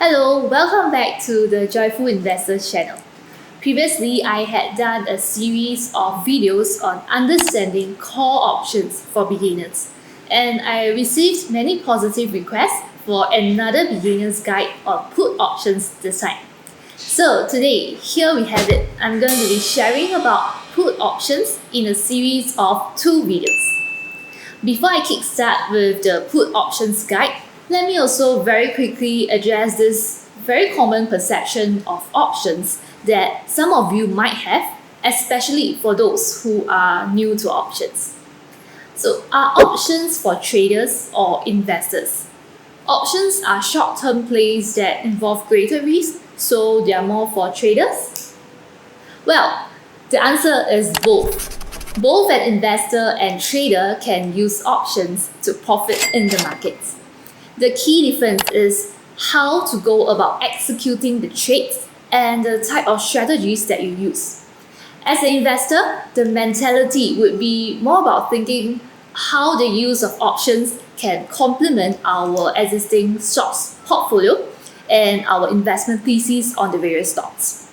Hello, welcome back to the Joyful Investors channel. Previously, I had done a series of videos on understanding call options for beginners, and I received many positive requests for another beginner's guide on put options this time. So today, here we have it. I'm going to be sharing about put options in a series of two videos. Before I kickstart with the put options guide, let me also very quickly address this very common perception of options that some of you might have, especially for those who are new to options. So, are options for traders or investors? Options are short-term plays that involve greater risk, so they are more for traders? Well, the answer is both. Both an investor and trader can use options to profit in the markets. The key difference is how to go about executing the trades and the type of strategies that you use. As an investor, the mentality would be more about thinking how the use of options can complement our existing stocks portfolio and our investment thesis on the various stocks.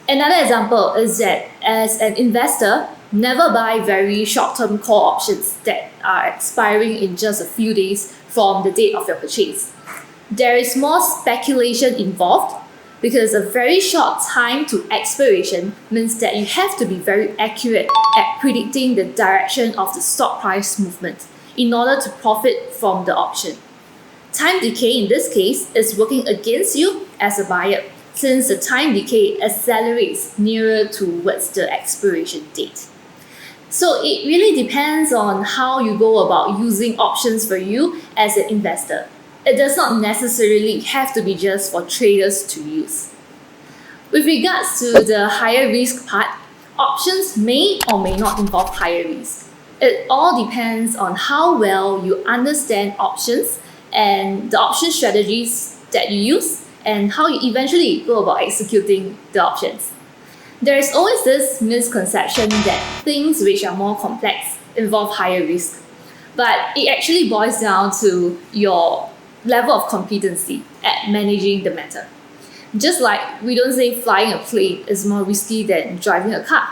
Another example is that as an investor, never buy very short-term call options that are expiring in just a few days from the date of your purchase. There is more speculation involved because a very short time to expiration means that you have to be very accurate at predicting the direction of the stock price movement in order to profit from the option. Time decay in this case is working against you as a buyer since the time decay accelerates nearer towards the expiration date. So it really depends on how you go about using options for you as an investor. It does not necessarily have to be just for traders to use. With regards to the higher risk part, options may or may not involve higher risk. It all depends on how well you understand options and the option strategies that you use and how you eventually go about executing the options. There is always this misconception that things which are more complex involve higher risk, but it actually boils down to your level of competency at managing the matter. Just like we don't say flying a plane is more risky than driving a car.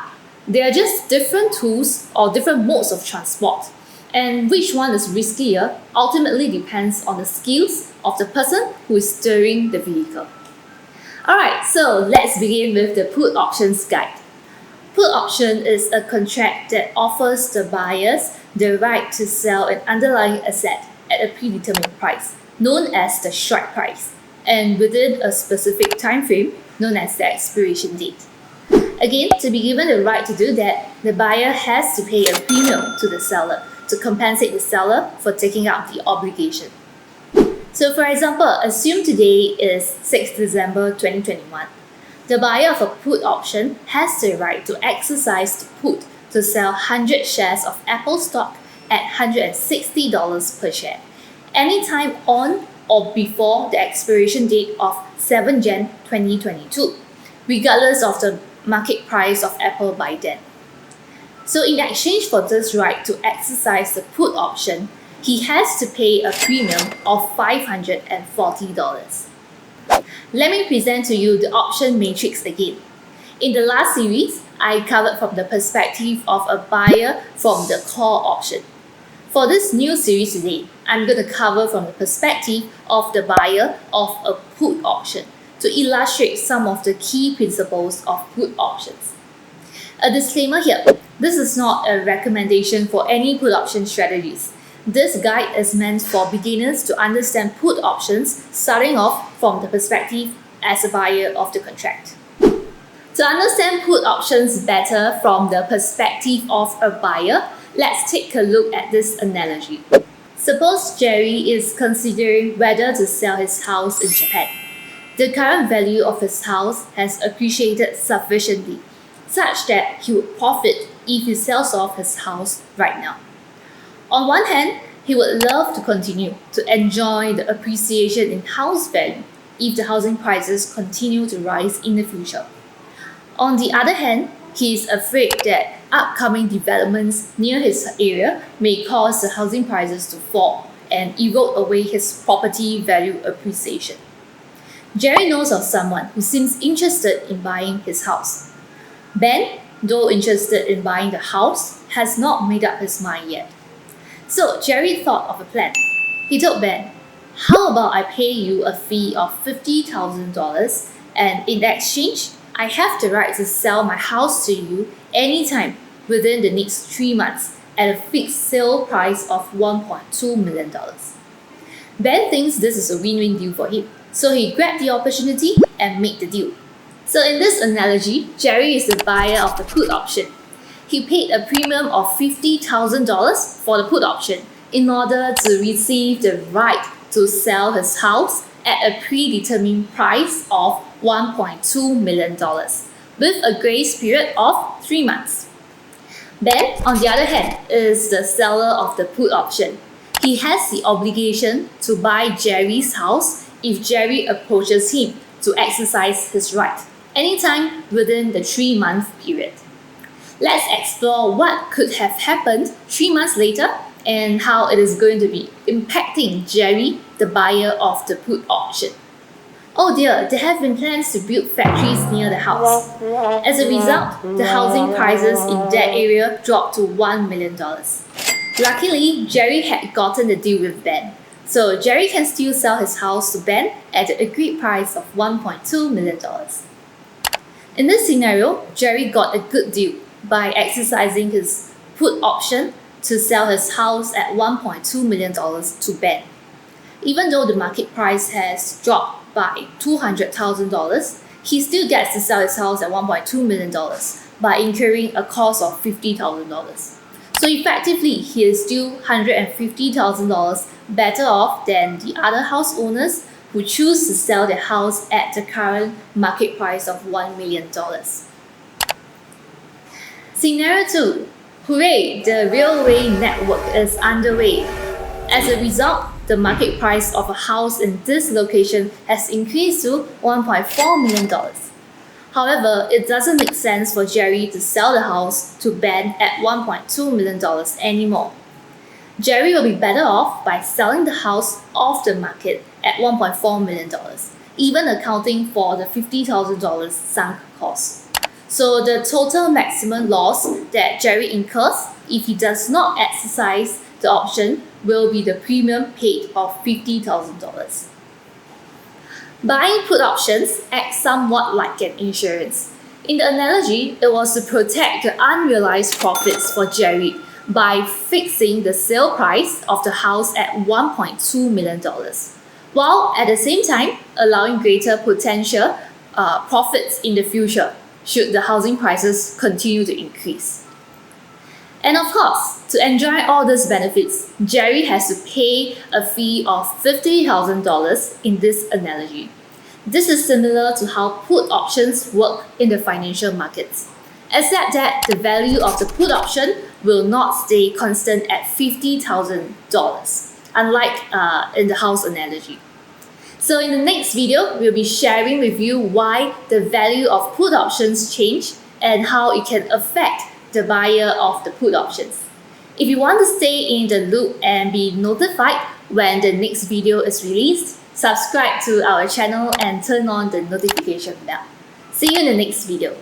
They are just different tools or different modes of transport, and which one is riskier ultimately depends on the skills of the person who is steering the vehicle. Alright, so let's begin with the put options guide. Put option is a contract that offers the buyers the right to sell an underlying asset at a predetermined price, known as the strike price, and within a specific time frame, known as the expiration date. Again, to be given the right to do that, the buyer has to pay a premium to the seller to compensate the seller for taking out the obligation. So for example, assume today is 6th December 2021. The buyer of a put option has the right to exercise the put to sell 100 shares of Apple stock at $160 per share, anytime on or before the expiration date of 7 Jan 2022, regardless of the market price of Apple by then. So in exchange for this right to exercise the put option, he has to pay a premium of $540. Let me present to you the option matrix again. In the last series, I covered from the perspective of a buyer from the call option. For this new series today, I'm going to cover from the perspective of the buyer of a put option to illustrate some of the key principles of put options. A disclaimer here, this is not a recommendation for any put option strategies. This guide is meant for beginners to understand put options, starting off from the perspective as a buyer of the contract. To understand put options better from the perspective of a buyer, let's take a look at this analogy. Suppose Jerry is considering whether to sell his house in Japan. The current value of his house has appreciated sufficiently, such that he would profit if he sells off his house right now. On one hand, he would love to continue to enjoy the appreciation in house value if the housing prices continue to rise in the future. On the other hand, he is afraid that upcoming developments near his area may cause the housing prices to fall and erode away his property value appreciation. Jerry knows of someone who seems interested in buying his house. Ben, though interested in buying the house, has not made up his mind yet. So Jerry thought of a plan. He told Ben, "How about I pay you a fee of $50,000 and in exchange, I have the right to sell my house to you anytime within the next 3 months at a fixed sale price of $1.2 million." Ben thinks this is a win-win deal for him, so he grabbed the opportunity and made the deal. So in this analogy, Jerry is the buyer of the put option. He paid a premium of $50,000 for the put option in order to receive the right to sell his house at a predetermined price of $1.2 million with a grace period of 3 months. Ben, on the other hand, is the seller of the put option. He has the obligation to buy Jerry's house if Jerry approaches him to exercise his right anytime within the 3-month period. Let's explore what could have happened 3 months later and how it is going to be impacting Jerry, the buyer of the put option. Oh dear, there have been plans to build factories near the house. As a result, the housing prices in that area dropped to $1 million. Luckily, Jerry had gotten the deal with Ben, so Jerry can still sell his house to Ben at the agreed price of $1.2 million. In this scenario, Jerry got a good deal by exercising his put option to sell his house at $1.2 million to Ben. Even though the market price has dropped by $200,000, he still gets to sell his house at $1.2 million by incurring a cost of $50,000. So effectively, he is still $150,000 better off than the other house owners who choose to sell their house at the current market price of $1 million. Scenario 2. Hooray! The railway network is underway. As a result, the market price of a house in this location has increased to $1.4 million. However, it doesn't make sense for Jerry to sell the house to Ben at $1.2 million anymore. Jerry will be better off by selling the house off the market at $1.4 million, even accounting for the $50,000 sunk cost. So the total maximum loss that Jerry incurs if he does not exercise the option will be the premium paid of $50,000. Buying put options acts somewhat like an insurance. In the analogy, it was to protect the unrealized profits for Jerry by fixing the sale price of the house at $1.2 million, while at the same time allowing greater potential profits in the future should the housing prices continue to increase. And of course, to enjoy all these benefits, Jerry has to pay a fee of $50,000 in this analogy. This is similar to how put options work in the financial markets, except that the value of the put option will not stay constant at $50,000, unlike in the house analogy. So in the next video, we'll be sharing with you why the value of put options change and how it can affect the buyer of the put options. If you want to stay in the loop and be notified when the next video is released, subscribe to our channel and turn on the notification bell. See you in the next video.